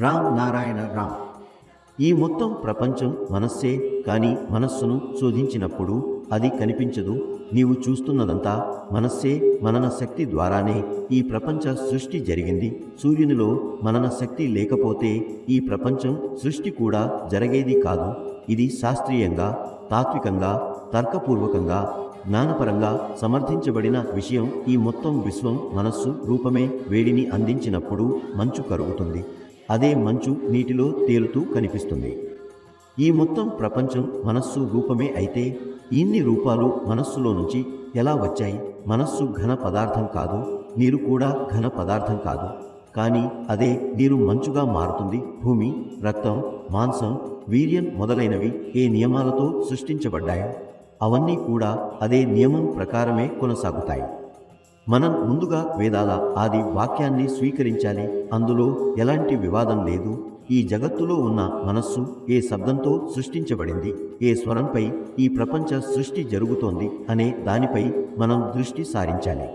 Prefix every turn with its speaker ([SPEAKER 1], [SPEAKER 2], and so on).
[SPEAKER 1] రామ్ నారాయణ రామ్. ఈ మొత్తం ప్రపంచం మనస్సే, కానీ మనస్సును శోధించినప్పుడు అది కనిపించదు. నీవు చూస్తున్నదంతా మనస్సే. మనన శక్తి ద్వారానే ఈ ప్రపంచ సృష్టి జరిగింది. సూర్యునిలో మనన శక్తి లేకపోతే ఈ ప్రపంచం సృష్టి కూడా జరిగేది కాదు. ఇది శాస్త్రీయంగా, తాత్వికంగా, తర్కపూర్వకంగా, జ్ఞానపరంగా సమర్థించబడిన విషయం. ఈ మొత్తం విశ్వం మనస్సు రూపమే. వేడిని అందించినప్పుడు మంచు కరుగుతుంది. అదే మంచు నీటిలో తేలుతూ కనిపిస్తుంది. ఈ మొత్తం ప్రపంచం మనస్సు రూపమే. అయితే ఇన్ని రూపాలు మనస్సులో నుంచి ఎలా వచ్చాయి? మనస్సు ఘన పదార్థం కాదు, నీరు కూడా ఘన పదార్థం కాదు. కానీ అదే నీరు మంచుగా మారుతుంది. భూమి, రక్తం, మాంసం, వీర్యం మొదలైనవి ఏ నియమాలతో సృష్టించబడ్డాయో అవన్నీ కూడా అదే నియమం ప్రకారమే కొనసాగుతాయి. మనం ముందుగా వేదాల ఆది వాక్యాన్ని స్వీకరించాలి. అందులో ఎలాంటి వివాదం లేదు. ఈ జగత్తులో ఉన్న మనస్సు ఏ శబ్దంతో సృష్టించబడింది, ఏ స్వరంపై ఈ ప్రపంచ సృష్టి జరుగుతోంది అనే దానిపై మనం దృష్టి సారించాలి.